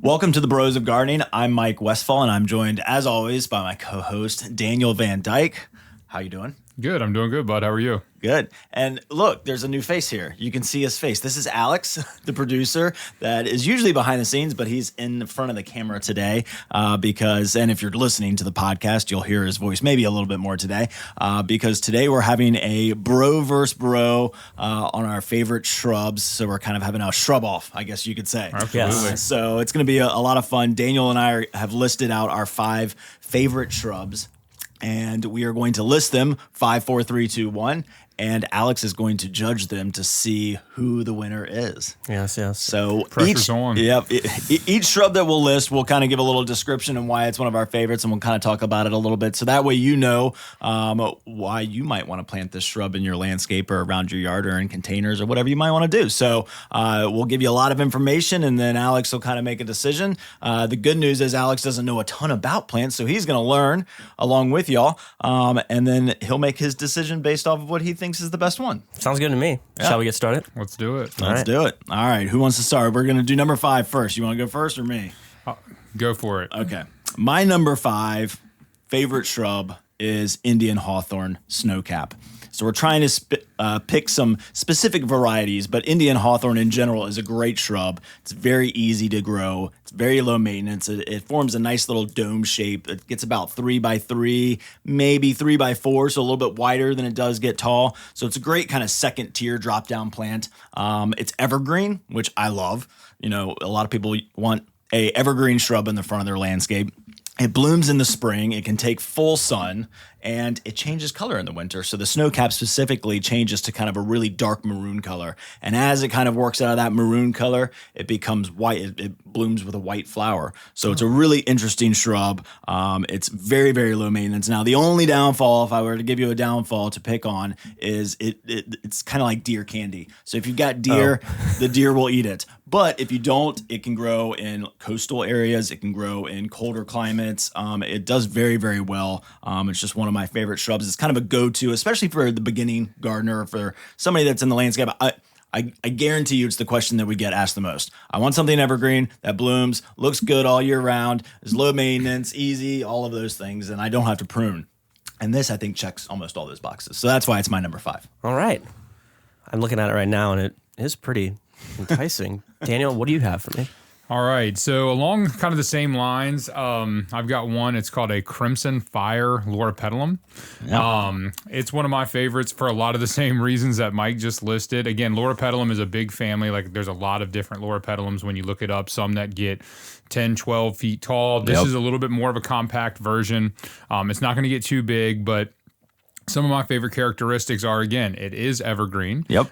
Welcome to the Bros of Gardening. I'm Mike Westphal, and I'm joined, as always, by my co-host, Daniel Van Dyke. How you doing? Good. I'm doing good, bud. How are you? Good. And look, there's a new face here. You can see his face. This is Alex, the producer that is usually behind the scenes, but he's in front of the camera today and if you're listening to the podcast, you'll hear his voice maybe a little bit more today because today we're having a bro versus bro on our favorite shrubs. So we're kind of having a shrub off, I guess you could say. Absolutely. So it's going to be a lot of fun. Daniel and I have listed out our 5 favorite shrubs. And we are going to list them 5, 4, 3, 2, 1. And Alex is going to judge them to see who the winner is. Yes. So Pressure's on. Each shrub that we'll list, we'll kind of give a little description and why it's one of our favorites, and we'll kind of talk about it a little bit. So that way you know why you might want to plant this shrub in your landscape or around your yard or in containers or whatever you might want to do. So we'll give you a lot of information, and then Alex will kind of make a decision. The good news is Alex doesn't know a ton about plants, so he's going to learn along with y'all, and then he'll make his decision based off of what he thinks is the best one. Sounds good to me. Yeah. Shall we get started? Let's do it. Let's do it. All right. Who wants to start? We're going to do number 5 first. You want to go first or me? Go for it. Okay. My number 5 favorite shrub is Indian hawthorn snowcap. So we're trying to pick some specific varieties, but Indian hawthorn in general is a great shrub. It's very easy to grow. It's very low maintenance. It forms a nice little dome shape. It gets about 3 by 3, maybe 3 by 4, so a little bit wider than it does get tall. So it's a great kind of second tier drop down plant. It's evergreen, which I love. You know, a lot of people want a evergreen shrub in the front of their landscape. It blooms in the spring, it can take full sun, and it changes color in the winter. So the snowcap specifically changes to kind of a really dark maroon color. And as it kind of works out of that maroon color, it becomes white. It blooms with a white flower. So it's a really interesting shrub. It's very, very low maintenance. Now, the only downfall, if I were to give you a downfall to pick on, is it's kind of like deer candy. So if you've got deer, the deer will eat it. But if you don't, it can grow in coastal areas. It can grow in colder climates. It does very, very well. It's just one of my favorite shrubs. It's kind of a go-to, especially for the beginning gardener, for somebody that's in the landscape. I guarantee you it's the question that we get asked the most. I want something evergreen that blooms, looks good all year round, is low maintenance, easy, all of those things, and I don't have to prune. And this, I think, checks almost all those boxes. So that's why it's my number 5. All right. I'm looking at it right now, and it is pretty enticing. Daniel, what do you have for me? All right. So along kind of the same lines, I've got one. It's called a Crimson Fire Loropetalum. Yeah. It's one of my favorites for a lot of the same reasons that Mike just listed. Again, Loropetalum is a big family. Like there's a lot of different Loropetalums when you look it up. Some that get 10, 12 feet tall. This is a little bit more of a compact version. It's not going to get too big, but some of my favorite characteristics are, again, it is evergreen. Yep.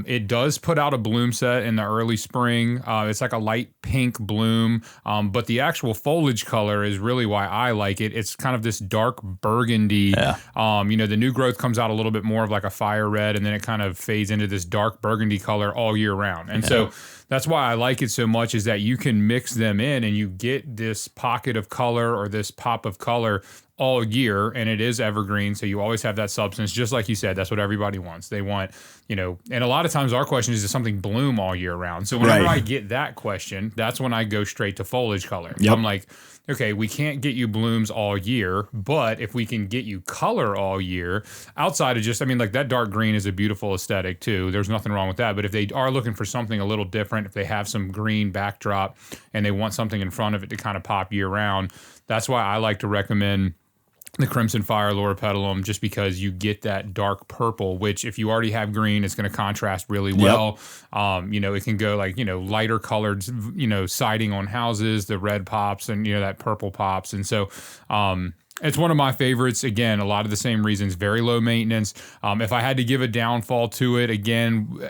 It does put out a bloom set in the early spring. It's like a light pink bloom, but the actual foliage color is really why I like it. It's kind of this dark burgundy. Yeah. The new growth comes out a little bit more of like a fire red, and then it kind of fades into this dark burgundy color all year round. And so that's why I like it so much, is that you can mix them in and you get this pocket of color or this pop of color all year, and it is evergreen, so you always have that substance. Just like you said, that's what everybody wants. They want, and a lot of times our question is, does something bloom all year round? So whenever I get that question, that's when I go straight to foliage color. Yep. I'm like, okay, we can't get you blooms all year, but if we can get you color all year, outside of just, like that dark green is a beautiful aesthetic too. There's nothing wrong with that. But if they are looking for something a little different, if they have some green backdrop and they want something in front of it to kind of pop year round, that's why I like to recommend the Crimson Fire Loropetalum, just because you get that dark purple, which if you already have green, it's going to contrast really well. Yep. It can go like, lighter colored, siding on houses, the red pops and, that purple pops. And so, it's one of my favorites. Again, a lot of the same reasons, very low maintenance. If I had to give a downfall to it, again,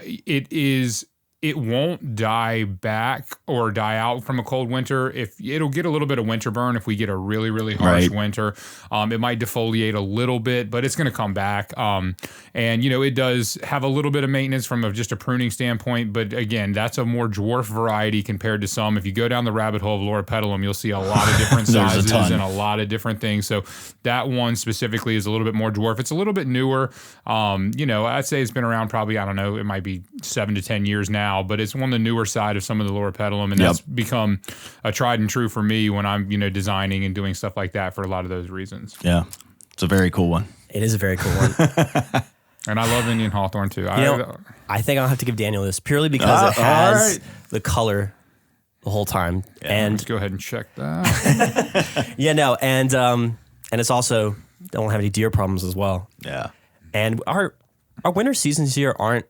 it won't die back or die out from a cold winter. If it'll get a little bit of winter burn if we get a really, really harsh winter. It might defoliate a little bit, but it's going to come back. It does have a little bit of maintenance from just a pruning standpoint. But again, that's a more dwarf variety compared to some. If you go down the rabbit hole of Loropetalum, you'll see a lot of different sizes and a lot of different things. So that one specifically is a little bit more dwarf. It's a little bit newer. I'd say it's been around probably, I don't know, it might be 7 to 10 years now. now, but it's on the newer side of some of the loropetalum, and that's become a tried and true for me when I'm, designing and doing stuff like that for a lot of those reasons. Yeah. It's a very cool one. It is a very cool one. And I love Indian hawthorn too. I think I'll have to give Daniel this purely because it has the color the whole time. Yeah, and let's go ahead and check that. and it's also don't have any deer problems as well. Yeah. And our winter seasons here aren't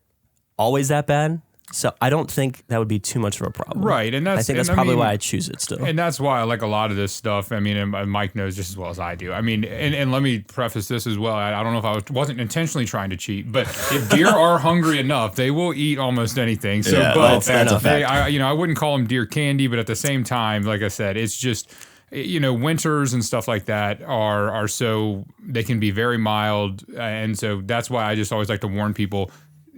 always that bad. So I don't think that would be too much of a problem. Right. And I think that's probably why I choose it still. And that's why I like a lot of this stuff. I mean, and Mike knows just as well as I do. I mean, and let me preface this as well. I don't know if I wasn't intentionally trying to cheat, but if deer are hungry enough, they will eat almost anything. So, that's a fact. I wouldn't call them deer candy, but at the same time, like I said, it's just, winters and stuff like that are so, they can be very mild. And so that's why I just always like to warn people,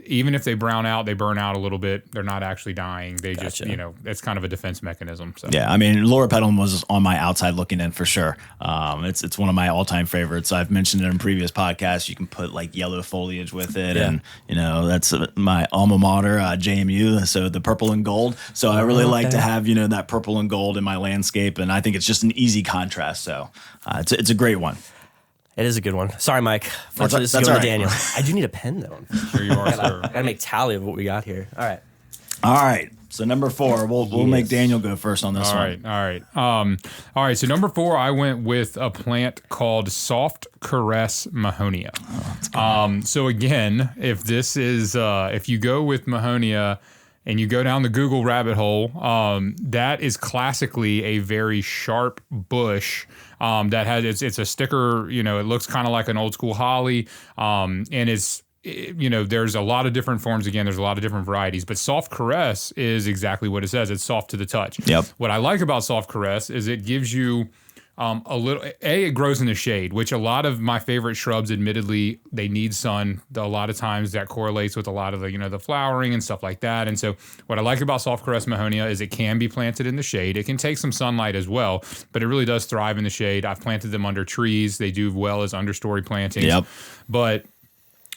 even if they brown out, they burn out a little bit. They're not actually dying. They just, it's kind of a defense mechanism. So. Yeah, I mean, loropetalum was on my outside looking in for sure. It's one of my all-time favorites. I've mentioned it in previous podcasts. You can put like yellow foliage with it, and that's my alma mater, JMU. So the purple and gold. So I really like to have that purple and gold in my landscape, and I think it's just an easy contrast. So it's a great one. It is a good one. Sorry, Mike. Fortunately, this is going to Daniel. I do need a pen, though. Sure you are, sir. Got to make tally of what we got here. All right. So number 4, we'll make Daniel go first on this one. All right. So number 4, I went with a plant called Soft Caress Mahonia. So again, if this is if you go with Mahonia and you go down the Google rabbit hole, that is classically a very sharp bush that has it's a sticker. It looks kind of like an old school holly, and it's there's a lot of different forms. Again, there's a lot of different varieties, but Soft Caress is exactly what it says. It's soft to the touch. Yep. What I like about Soft Caress is it gives you a little. It grows in the shade, which a lot of my favorite shrubs, admittedly, they need sun. A lot of times that correlates with a lot of the the flowering and stuff like that. And so what I like about Soft Caress Mahonia is it can be planted in the shade. It can take some sunlight as well, but it really does thrive in the shade. I've planted them under trees. They do well as understory plantings. Yep. But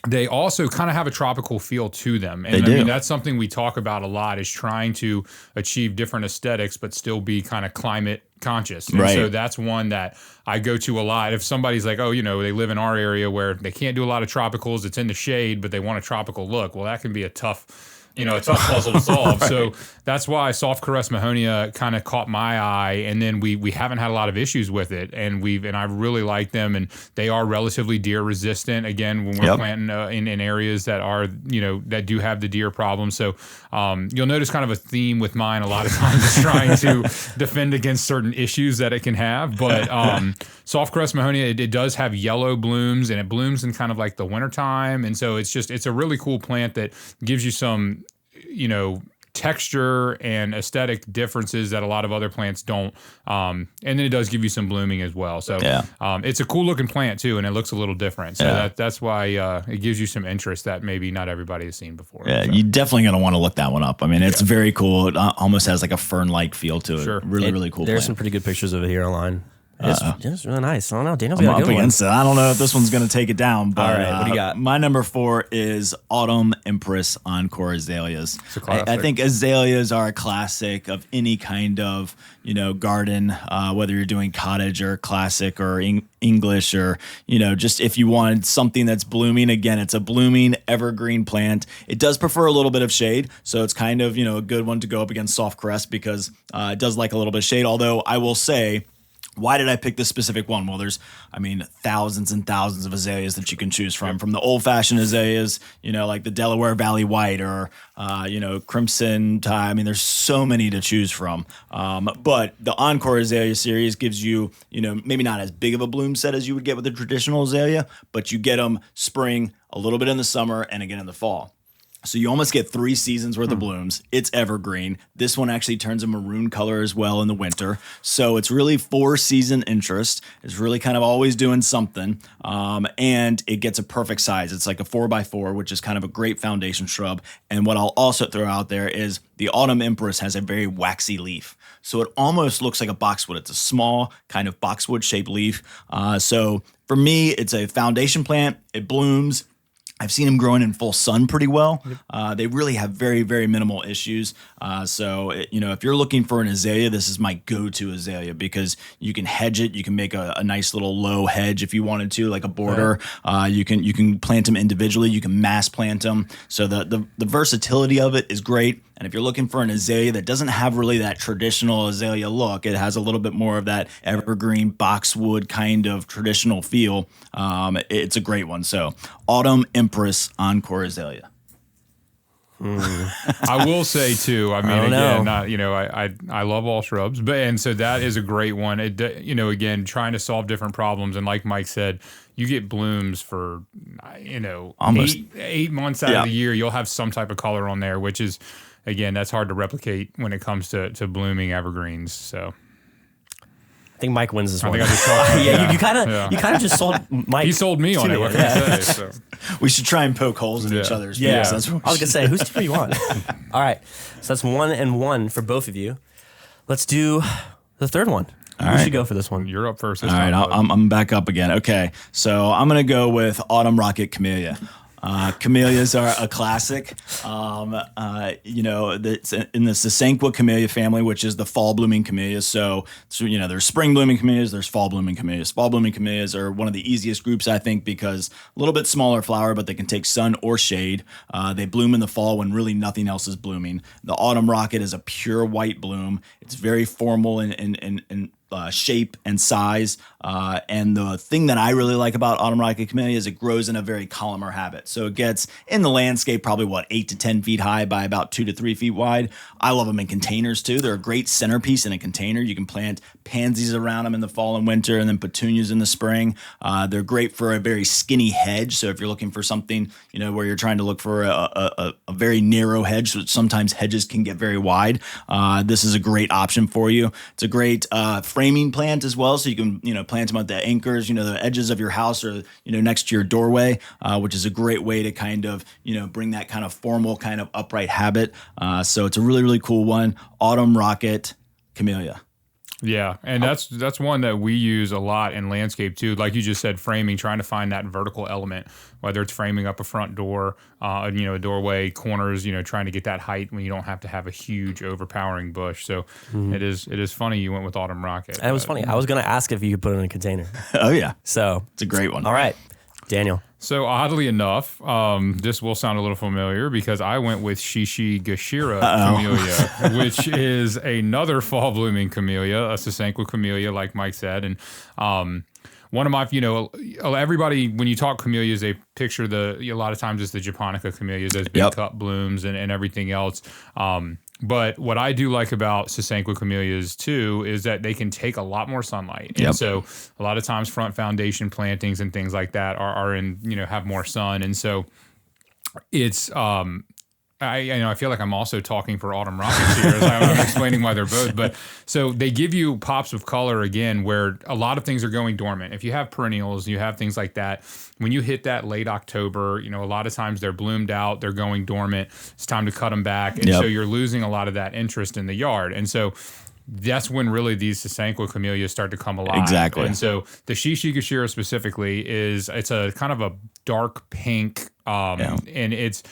they also kind of have a tropical feel to them. And they do. I mean, that's something we talk about a lot, is trying to achieve different aesthetics, but still be kind of climate conscious. And so that's one that I go to a lot. If somebody's like, they live in our area where they can't do a lot of tropicals, it's in the shade, but they want a tropical look. Well, that can be a tough puzzle to solve. So that's why Soft Caress Mahonia kind of caught my eye, and then we haven't had a lot of issues with it, and I really like them, and they are relatively deer resistant. Again, when we're planting in areas that are that do have the deer problem. So you'll notice kind of a theme with mine a lot of times is trying to defend against certain issues that it can have. But Soft Caress Mahonia, it does have yellow blooms, and it blooms in kind of like the wintertime, and so it's a really cool plant that gives you some texture and aesthetic differences that a lot of other plants don't. And then it does give you some blooming as well. So it's a cool looking plant too, and it looks a little different. So that's why it gives you some interest that maybe not everybody has seen before. Yeah, you're definitely going to want to look that one up. I mean, it's very cool. It almost has like a fern-like feel to it. Sure. Really cool There's plant. some pretty good pictures of it here online. It's really nice. I don't know. Daniel's I'm got a up good one. against it. I don't know if this one's going to take it down. But, all right, what do you got? My number 4 is Autumn Empress Encore Azaleas. I think azaleas are a classic of any kind of garden, whether you're doing cottage or classic or English, or just if you wanted something that's blooming. Again, it's a blooming evergreen plant. It does prefer a little bit of shade, so it's kind of a good one to go up against Soft Caress because it does like a little bit of shade. Although I will say, why did I pick this specific one? Well, there's, thousands and thousands of azaleas that you can choose from the old-fashioned azaleas, like the Delaware Valley White or, Crimson Tide. There's so many to choose from. But the Encore Azalea series gives you, maybe not as big of a bloom set as you would get with a traditional azalea, but you get them spring, a little bit in the summer, and again in the fall. So you almost get 3 seasons worth of blooms. It's evergreen. This one actually turns a maroon color as well in the winter. So it's really 4-season interest. It's really kind of always doing something. And it gets a perfect size. It's like a 4x4, which is kind of a great foundation shrub. And what I'll also throw out there is the Autumn Empress has a very waxy leaf. So it almost looks like a boxwood. It's a small kind of boxwood shaped leaf. So for me, it's a foundation plant. It blooms. I've seen them growing in full sun pretty well. They really have very, very minimal issues. If you're looking for an azalea, this is my go-to azalea because you can hedge it. You can make a nice little low hedge if you wanted to, like a border. You can plant them individually. You can mass plant them. So the versatility of it is great. And if you're looking for an azalea that doesn't have really that traditional azalea look, it has a little bit more of that evergreen boxwood kind of traditional feel. It's a great one. So Autumn Empress Encore Azalea. I will say too. I mean, I love all shrubs, and so that is a great one. Again, trying to solve different problems, and like Mike said, you get blooms for almost 8 months out of the year. You'll have some type of color on there, which is, again, that's hard to replicate when it comes to blooming evergreens. So. I think Mike wins this one. I think I just talked. You kind of just sold Mike. He sold me on it. What can I say? So. We should try and poke holes in each other's views. Yeah, That's what I was gonna say, whose team are you on? All right, so that's 1-1 for both of you. Let's do the third one. Who should go for this one? You're up first. All right, I'm back up again. Okay, so I'm gonna go with Autumn Rocket Camellia. Camellias are a classic. It's in the Sasanqua camellia family, which is the fall blooming camellias. So there's spring blooming camellias, there's fall blooming camellias. Fall blooming camellias are one of the easiest groups, I think, because a little bit smaller flower, but they can take sun or shade. They bloom in the fall when really nothing else is blooming. The Autumn Rocket is a pure white bloom. It's very formal in shape and size. And the thing that I really like about Autumn Rocket Camellia is it grows in a very columnar habit. So it gets in the landscape probably 8 to 10 feet high by about 2 to 3 feet wide. I love them in containers too. They're a great centerpiece in a container. You can plant pansies around them in the fall and winter and then petunias in the spring. They're great for a very skinny hedge. So if you're looking for something, where you're trying to look for a very narrow hedge, so sometimes hedges can get very wide. This is a great option for you. It's a great framing plant as well. So you can, plant them at the anchors, the edges of your house or, next to your doorway, which is a great way to kind of, bring that kind of formal kind of upright habit. So it's a really, really cool one. Autumn Rocket Camellia. Yeah, and that's one that we use a lot in landscape too. Like you just said, framing, trying to find that vertical element, whether it's framing up a front door, a doorway, corners, trying to get that height when you don't have to have a huge overpowering bush. So it is funny you went with Autumn Rocket. It was funny. I was going to ask if you could put it in a container. Oh yeah. So it's a great one. All right, Daniel. So oddly enough, this will sound a little familiar because I went with Shishigashira Camellia, which is another fall blooming camellia, a Sasanqua camellia, like Mike said. And one of my, everybody, when you talk camellias, they picture a lot of times it's the Japonica camellias, those big cup blooms and everything else. But what I do like about Sasanqua camellias too is that they can take a lot more sunlight. And so a lot of times front foundation plantings and things like that are in, have more sun. And so it's, I feel like I'm also talking for Autumn Rockets here as I'm explaining why they're both. But so they give you pops of color again, where a lot of things are going dormant. If you have perennials, you have things like that. When you hit that late October, a lot of times they're bloomed out, they're going dormant. It's time to cut them back, and so you're losing a lot of that interest in the yard. And so that's when really these Sasanqua camellias start to come alive. Exactly. And so the Shishigashira specifically it's a kind of a dark pink, and it's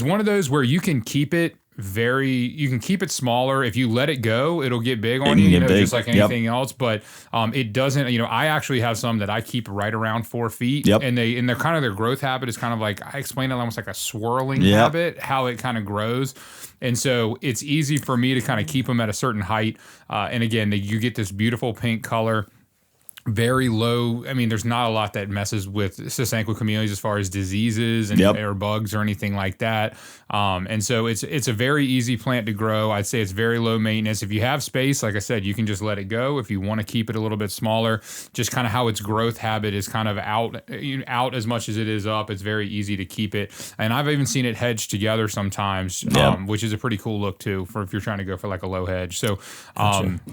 one of those where you can keep it smaller. If you let it go, it'll get big on you, just like anything else. But it doesn't, I actually have some that I keep right around 4 feet. And they're kind of, their growth habit is kind of like, I explain it almost like a swirling habit, how it kind of grows. And so it's easy for me to kind of keep them at a certain height. And again, you get this beautiful pink color. Very low. I mean, there's not a lot that messes with Sasanqua camellias as far as diseases and or bugs or anything like that. And so it's a very easy plant to grow. I'd say it's very low maintenance. If you have space, like I said, you can just let it go. If you want to keep it a little bit smaller, just kind of how its growth habit is kind of out as much as it is up. It's very easy to keep it. And I've even seen it hedged together sometimes, which is a pretty cool look too, for if you're trying to go for like a low hedge. So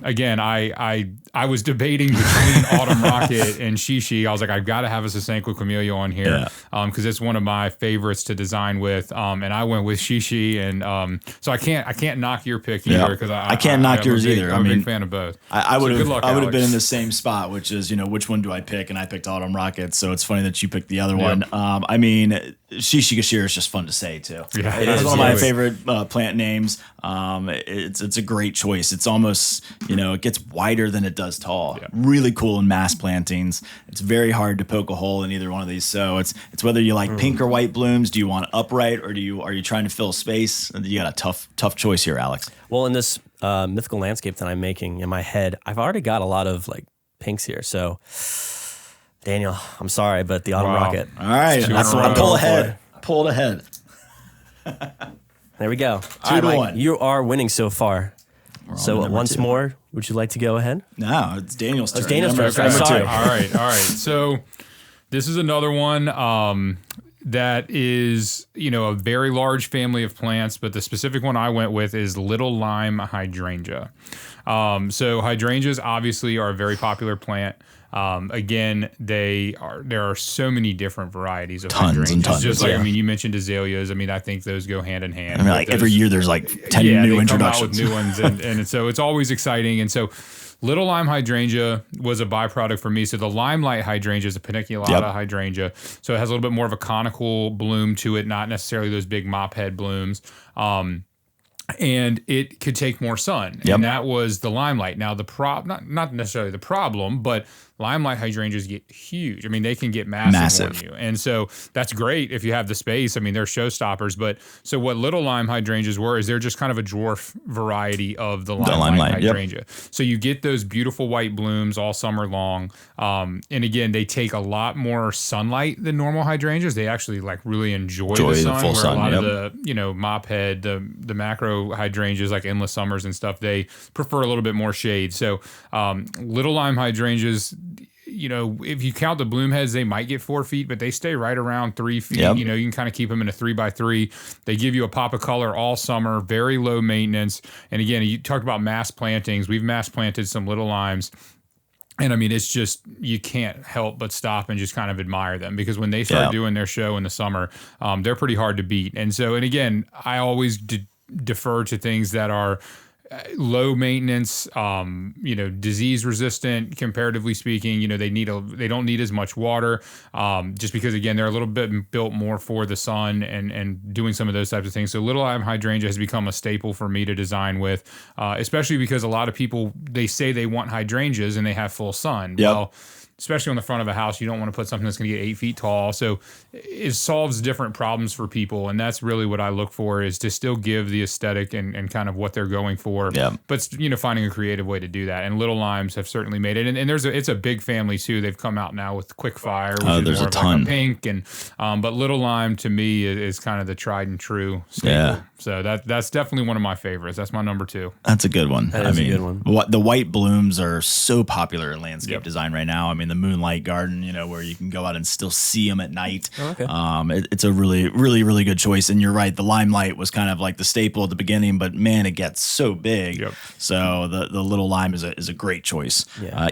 again, I was debating between Autumn Rocket and Shishi. I was like, I've got to have a Sasanqua camellia on here because it's one of my favorites to design with. And I went with Shishi, and so I can't knock your pick either because I can't knock yours either. I'm a big fan of both. I would have been in the same spot, which is which one do I pick? And I picked Autumn Rocket. So it's funny that you picked the other one. I mean, Shishigashira is just fun to say too. Yeah, It's one of my favorite plant names. It's a great choice. It's almost, it gets wider than it does tall. Yeah. Really cool in mass plantings. It's very hard to poke a hole in either one of these. So it's whether you like pink or white blooms. Do you want upright, or are you trying to fill space? You got a tough choice here, Alex. Well, in this mythical landscape that I'm making in my head, I've already got a lot of like pinks here. So, Daniel, I'm sorry, but the autumn rocket. All right, that's what I pull ahead. Pulled ahead. There we go. 2-1. You are winning so far. So once more, would you like to go ahead? No, it's Daniel's turn. It's Daniel's turn. Okay. Sorry. All right. So this is another one that is, a very large family of plants, but the specific one I went with is little lime hydrangea. So hydrangeas obviously are a very popular plant. Again, there are so many different varieties of hydrangeas. And tons. Just like, you mentioned azaleas. I think those go hand in hand. Every year there's like 10 new introductions. Come out with new ones, and so it's always exciting. And so little lime hydrangea was a byproduct for me. So the limelight hydrangea is a paniculata hydrangea. So it has a little bit more of a conical bloom to it, not necessarily those big mop head blooms. And it could take more sun. And that was the limelight. Now, not necessarily the problem, but limelight hydrangeas get huge. They can get massive on you. And so that's great if you have the space. They're showstoppers. But so what little lime hydrangeas is they're just kind of a dwarf variety of the limelight hydrangea. So you get those beautiful white blooms all summer long. And again, they take a lot more sunlight than normal hydrangeas. They actually really enjoy the sun. Full sun. A lot of the, mop head, the macro hydrangeas like endless summers and stuff, they prefer a little bit more shade. So little lime hydrangeas, if you count the bloom heads, they might get 4 feet, but they stay right around 3 feet. You can kind of keep them in a 3x3. They give you a pop of color all summer, very low maintenance. And again, you talked about mass plantings. We've mass planted some little limes. And it's just, you can't help but stop and just kind of admire them, because when they start doing their show in the summer, they're pretty hard to beat. And again, I always defer to things that are low maintenance, disease resistant, comparatively speaking. They don't need as much water, just because again they're a little bit built more for the sun and doing some of those types of things. So little lime hydrangea has become a staple for me to design with, especially because a lot of people, they say they want hydrangeas and they have full sun. Well, especially on the front of a house, you don't want to put something that's going to get 8 feet tall. So it solves different problems for people. And that's really what I look for, is to still give the aesthetic and kind of what they're going for. But, finding a creative way to do that. And little limes have certainly made it. And it's a big family too. They've come out now with quick fire, which is there's more a ton. like a pink. And, but little lime to me is kind of the tried and true staple. Yeah. So that's definitely one of my favorites. That's my number 2. That's a good one. That is a good one. The white blooms are so popular in landscape design right now. The moonlight garden, where you can go out and still see them at night. Oh, okay. It's a really, really, really good choice. And you're right, the limelight was kind of like the staple at the beginning, but man, it gets so big. So the little lime is a great choice.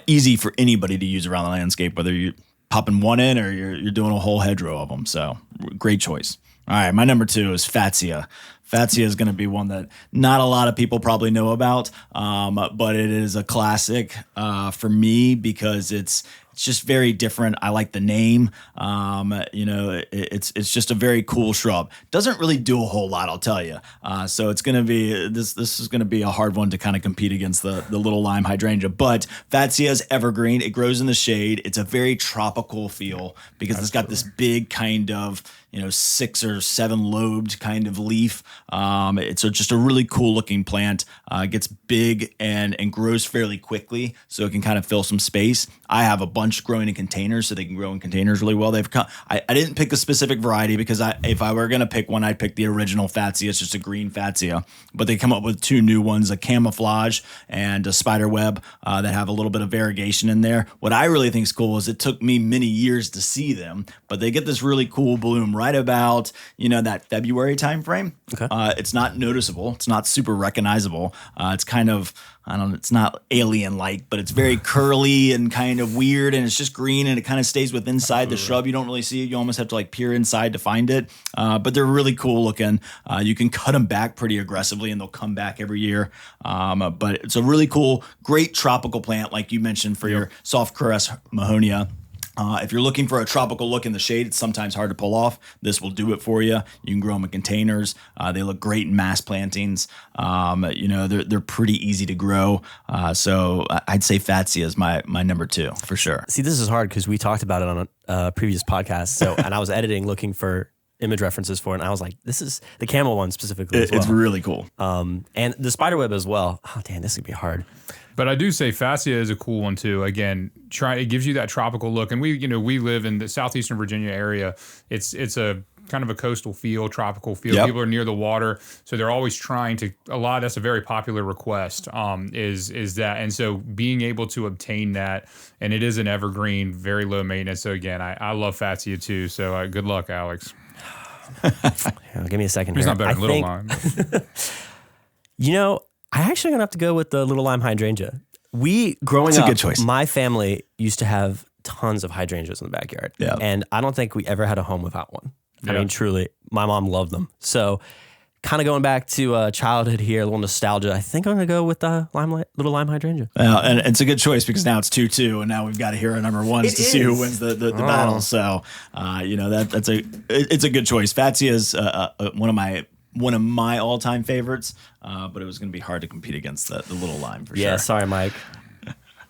Easy for anybody to use around the landscape, whether you're popping one in or you're doing a whole hedgerow of them. So great choice. All right, my number 2 is Fatsia. Fatsia is going to be one that not a lot of people probably know about, but it is a classic for me because it's just very different. I like the name. It's just a very cool shrub. Doesn't really do a whole lot, I'll tell you. So it's going to be this is going to be a hard one to kind of compete against the little lime hydrangea. But Fatsia is evergreen. It grows in the shade. It's a very tropical feel because it's got this big kind of 6 or 7 lobed kind of leaf. It's just a really cool looking plant. It gets big and grows fairly quickly, so it can kind of fill some space. I have a bunch growing in containers, so they can grow in containers really well. I didn't pick a specific variety because if I were going to pick one, I'd pick the original Fatsia. It's just a green Fatsia, but they come up with 2 new ones, a camouflage and a spider web that have a little bit of variegation in there. What I really think is cool is it took me many years to see them, but they get this really cool bloom right about that February timeframe. Okay. It's not noticeable. It's not super recognizable. It's kind of, it's not alien-like, but it's very curly and kind of weird, and it's just green, and it kind of stays with inside the shrub. You don't really see it. You almost have to peer inside to find it. But they're really cool looking. You can cut them back pretty aggressively, and they'll come back every year. But it's a really cool, great tropical plant, like you mentioned, for your soft caress mahonia. If you're looking for a tropical look in the shade, it's sometimes hard to pull off. This will do it for you. You can grow them in containers. They look great in mass plantings. They're pretty easy to grow. So I'd say Fatsia is my number 2 for sure. See, this is hard because we talked about it on a previous podcast. So, and I was editing, looking for image references for it, and I was like, this is the camel one specifically as well. It's really cool. And the spiderweb as well. Oh, damn, this would be hard. But I do say Fascia is a cool one too. Again, it gives you that tropical look, and we live in the southeastern Virginia area. It's a kind of a coastal feel, tropical feel. Yep. People are near the water, so they're always trying to. That's a very popular request. Is that, and so being able to obtain that, and it is an evergreen, very low maintenance. So again, I love Fascia too. So good luck, Alex. Give me a second. He's here. not better than Little Lime. I actually gonna have to go with the Little Lime hydrangea. Growing up, a good choice. My family used to have tons of hydrangeas in the backyard. Yeah. And I don't think we ever had a home without one. I mean, truly, my mom loved them. So kind of going back to childhood here, a little nostalgia, I think I'm gonna go with the Little Lime hydrangea. And it's a good choice because now it's 2-2, and now we've got to hear our number ones to see who wins the battle. So, it's a good choice. Fatsia is one of my all-time favorites, but it was going to be hard to compete against the Little Lime for sure. Yeah, sorry, Mike.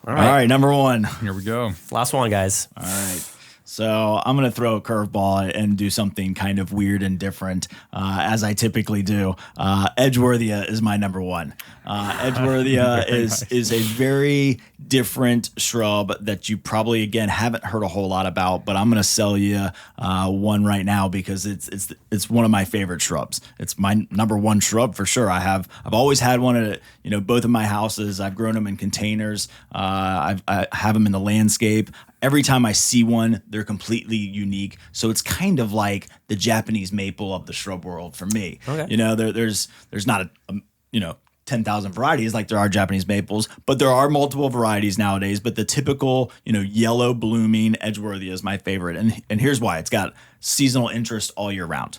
All right, number 1. Here we go. Last one, guys. All right. So I'm going to throw a curveball and do something kind of weird and different, as I typically do. Edgeworthia is my number 1. Edgeworthia is a very different shrub that you probably, again, haven't heard a whole lot about, but I'm going to sell you one right now because it's one of my favorite shrubs. It's my number 1 shrub for sure. I've always had one at both of my houses. I've grown them in containers. I have them in the landscape. Every time I see one, they're completely unique. So it's kind of like the Japanese maple of the shrub world for me. Okay. There's not 10,000 varieties like there are Japanese maples, but there are multiple varieties nowadays. But the typical, yellow blooming Edgeworthia is my favorite. And here's why. It's got seasonal interest all year round.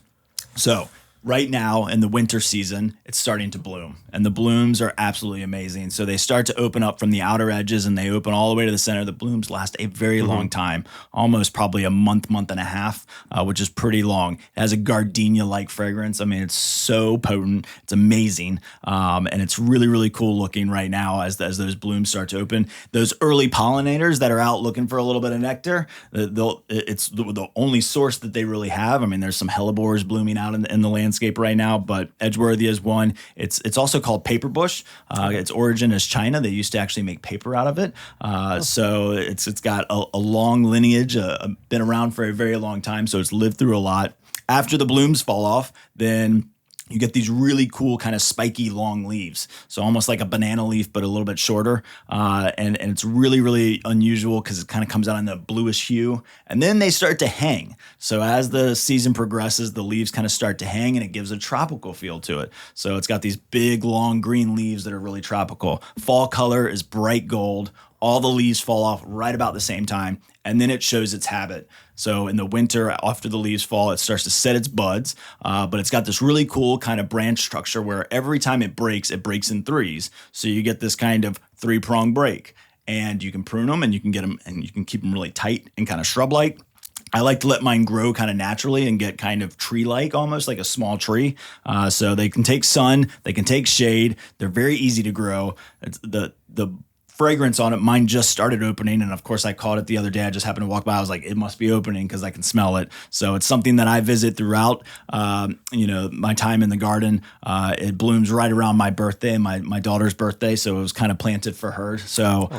So right now in the winter season, it's starting to bloom, and the blooms are absolutely amazing. So they start to open up from the outer edges and they open all the way to the center. The blooms last a very long time, almost probably a month and a half, which is pretty long. It has a gardenia-like fragrance. I mean, it's so potent. It's amazing. And it's really, really cool looking right now as those blooms start to open. Those early pollinators that are out looking for a little bit of nectar, it's the only source that they really have. I mean, there's some hellebores blooming out in the landscape right now, but Edgeworthia is one. It's also called paper bush. Its origin is China. They used to actually make paper out of it. So it's got a long lineage, been around for a very long time. So it's lived through a lot. After the blooms fall off, then you get these really cool kind of spiky long leaves. So almost like a banana leaf, but a little bit shorter. And it's really, really unusual because it kind of comes out in the bluish hue. And then they start to hang. So as the season progresses, the leaves kind of start to hang and it gives a tropical feel to it. So it's got these big, long green leaves that are really tropical. Fall color is bright gold. All the leaves fall off right about the same time, and then it shows its habit. So in the winter, after the leaves fall, it starts to set its buds, but it's got this really cool kind of branch structure where every time it breaks in 3s. So you get this kind of 3-prong break, and you can prune them, and you can get them, and you can keep them really tight and kind of shrub-like. I like to let mine grow kind of naturally and get kind of tree-like, almost like a small tree. So they can take sun, they can take shade. They're very easy to grow. It's the fragrance on it, mine just started opening, and of course I caught it the other day. I just happened to walk by. I was like, it must be opening because I can smell it. So it's something that I visit throughout my time in the garden. It blooms right around my birthday, my daughter's birthday, so it was kind of planted for her. So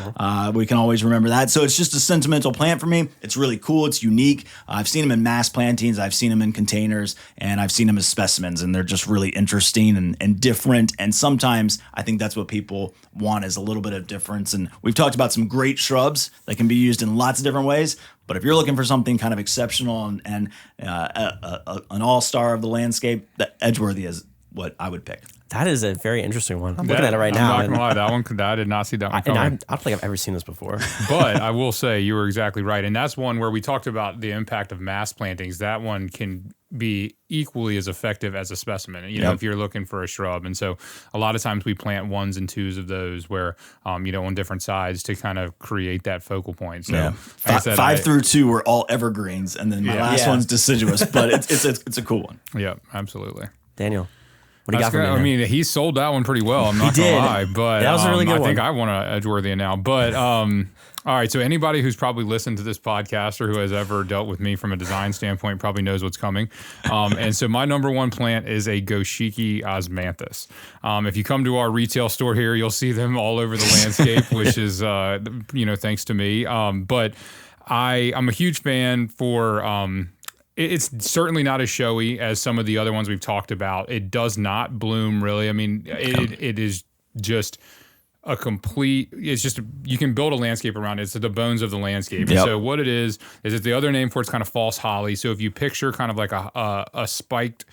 we can always remember that. So it's just a sentimental plant for me. It's really cool. It's unique. I've seen them in mass plantings. I've seen them in containers, and I've seen them as specimens, and they're just really interesting and different. And sometimes I think that's what people want, is a little bit of difference. And we've talked about some great shrubs that can be used in lots of different ways. But if you're looking for something kind of exceptional and an all-star of the landscape, the Edgeworthia is what I would pick. That is a very interesting one. I'm looking at it right now. I'm not gonna lie, I did not see that one coming. And I don't think I've ever seen this before. But I will say you were exactly right. And that's one where we talked about the impact of mass plantings. That one can be equally as effective as a specimen, if you're looking for a shrub. And so a lot of times we plant 1s and 2s of those where, on different sides to kind of create that focal point. So like I said, 5 through 2 were all evergreens, and then my last one's deciduous, but it's a cool one. Yeah, absolutely. Daniel, what do you got for me? I mean, he sold that one pretty well. I'm not going to lie, but that was a really good one. I think I want to Edgeworthy now. But all right, so anybody who's probably listened to this podcast or who has ever dealt with me from a design standpoint probably knows what's coming. And so my number one plant is a Goshiki osmanthus. If you come to our retail store here, you'll see them all over the landscape, which is thanks to me. But I'm a huge fan for. It's certainly not as showy as some of the other ones we've talked about. It does not bloom really. I mean, it is just a complete. It's just you can build a landscape around it. It's the bones of the landscape. Yep. So what it is it's the other name for it's kind of false holly. So if you picture kind of like a spiked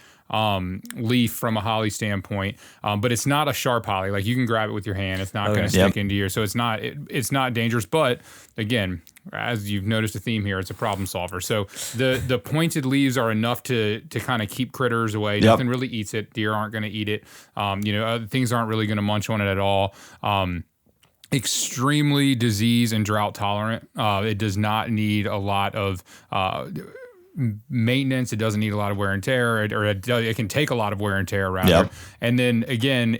leaf from a holly standpoint, but it's not a sharp holly. Like you can grab it with your hand. It's not going to stick into your. So it's not dangerous. But again, as you've noticed a theme here, it's a problem solver. So the pointed leaves are enough to kind of keep critters away. Yep. Nothing really eats it. Deer aren't going to eat it. Things aren't really going to munch on it at all. Extremely disease and drought tolerant. It does not need a lot of maintenance. It doesn't need a lot of wear and tear, or it can take a lot of wear and tear rather. Yep. And then again,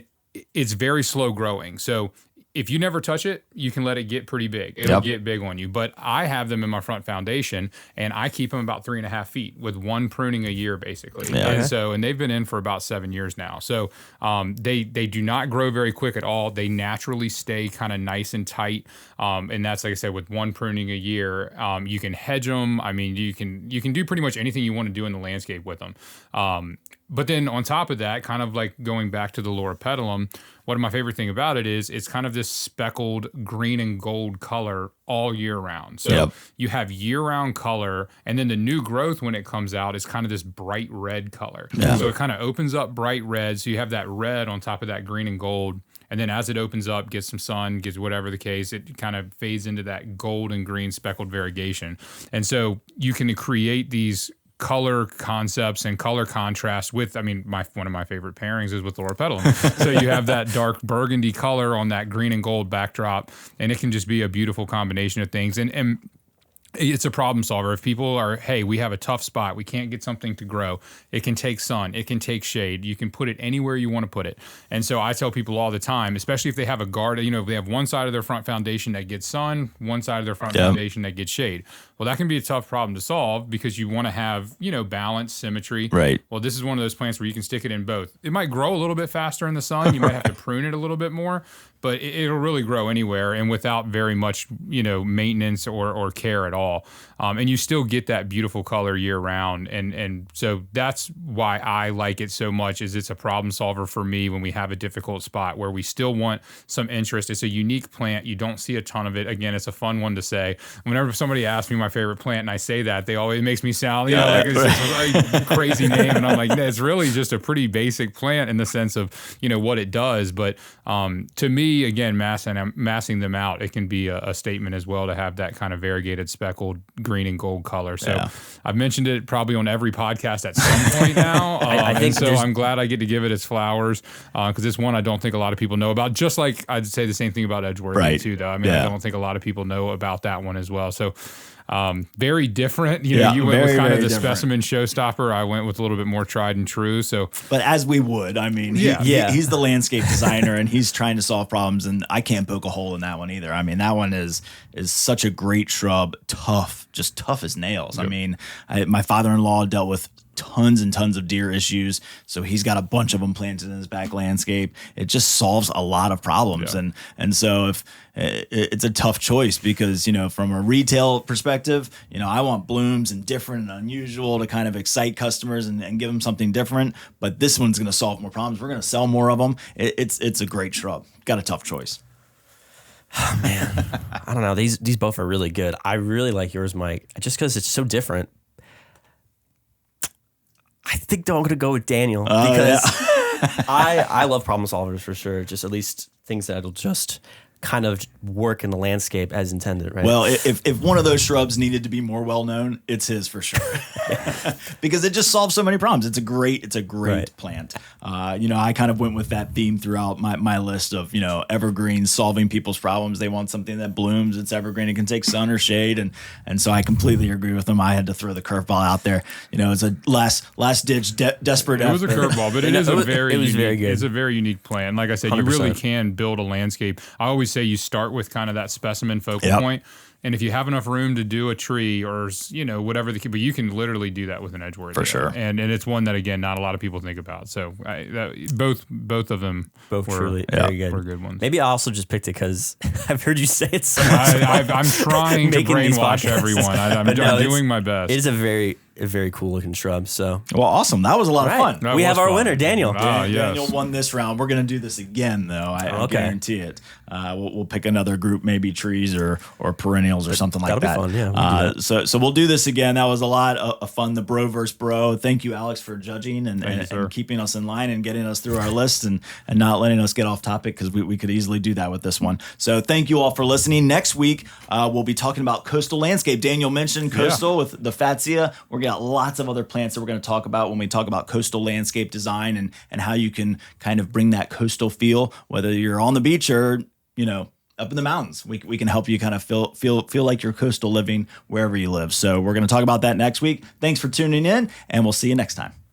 it's very slow growing. So if you never touch it, you can let it get pretty big. It'll get big on you. But I have them in my front foundation, and I keep them about 3.5 feet with one pruning a year, basically. Yeah. And they've been in for about 7 years now. So they do not grow very quick at all. They naturally stay kind of nice and tight. And that's, like I said, with one pruning a year. You can hedge them. I mean, you can do pretty much anything you want to do in the landscape with them. But then on top of that, kind of like going back to the loropetalum, one of my favorite thing about it is it's kind of this speckled green and gold color all year round. So you have year-round color, and then the new growth when it comes out is kind of this bright red color. Yeah. So it kind of opens up bright red, so you have that red on top of that green and gold. And then as it opens up, gets some sun, gets whatever the case, it kind of fades into that gold and green speckled variegation. And so you can create these color concepts and color contrast with, one of my favorite pairings is with loropetalum. So you have that dark burgundy color on that green and gold backdrop, and it can just be a beautiful combination of things. And it's a problem solver. If people are, hey, we have a tough spot, we can't get something to grow, it can take sun, it can take shade, you can put it anywhere you want to put it. And so I tell people all the time, especially if they have a garden, if they have one side of their front foundation that gets sun, one side of their front foundation that gets shade. Well, that can be a tough problem to solve because you want to have, balance, symmetry. Right. Well, this is one of those plants where you can stick it in both. It might grow a little bit faster in the sun. You might have to prune it a little bit more, but it'll really grow anywhere and without very much, maintenance or care at all. And you still get that beautiful color year round. And so that's why I like it so much, is it's a problem solver for me when we have a difficult spot where we still want some interest. It's a unique plant. You don't see a ton of it. Again, it's a fun one to say. Whenever somebody asks me my favorite plant and I say that, it makes me sound, like it's a crazy name. And I'm like, it's really just a pretty basic plant in the sense of, what it does. But to me, again, massing them out, it can be a statement as well to have that kind of variegated speckled green and gold color. So I've mentioned it probably on every podcast at some point now. I think so. I'm glad I get to give it its flowers because it's one I don't think a lot of people know about. Just like I'd say the same thing about Edgeworthy too, though. I don't think a lot of people know about that one as well. So very different. You went with kind of the specimen showstopper. I went with a little bit more tried and true. So, but as we would, he's the landscape designer and he's trying to solve problems, and I can't poke a hole in that one either. That one is such a great shrub, tough as nails. Yep. My father-in-law dealt with tons and tons of deer issues, so he's got a bunch of them planted in his back landscape. It just solves a lot of problems. And so if it's a tough choice because from a retail perspective, I want blooms and different and unusual to kind of excite customers and give them something different, but this one's going to solve more problems. We're going to sell more of them. It's a great shrub. Got a tough choice. Oh, man, I don't know. These both are really good. I really like yours, Mike, just because it's so different. I think though I'm going to go with Daniel because I love problem solvers for sure. Just at least things that'll just kind of work in the landscape as intended, right? Well, if one of those shrubs needed to be more well known, it's his for sure, because it just solves so many problems. It's a great Right. plant. I kind of went with that theme throughout my list of evergreens solving people's problems. They want something that blooms, it's evergreen, it can take sun or shade, and so I completely agree with them. I had to throw the curveball out there. It's a last ditch desperate effort. It was a effort. curveball, but it is very good. It's a very unique plant. Like I said, 100%. You really can build a landscape. I always say you start with kind of that specimen focal point. And if you have enough room to do a tree or, whatever but you can literally do that with an Edgeworth. For sure. And it's one that, again, not a lot of people think about. So both of them were truly very good. Were good ones. Maybe I also just picked it because I've heard you say it so much. I'm trying to brainwash everyone. I'm doing my best. It is a very cool looking shrub. So awesome. That was a lot of fun. We have our winner, Daniel. Yes. Daniel won this round. We're going to do this again, though. I guarantee it. We'll pick another group, maybe trees or perennials or something like that. That'll be fun. Yeah. We'll so we'll do this again. That was a lot of fun. The bro versus bro. Thank you, Alex, for judging and keeping us in line and getting us through our list and not letting us get off topic, because we could easily do that with this one. So thank you all for listening. Next week, we'll be talking about coastal landscape. Daniel mentioned coastal with the Fatsia. We're got lots of other plants that we're going to talk about when we talk about coastal landscape design and how you can kind of bring that coastal feel, whether you're on the beach or, up in the mountains. We can help you kind of feel like you're coastal living wherever you live. So we're going to talk about that next week. Thanks for tuning in, and we'll see you next time.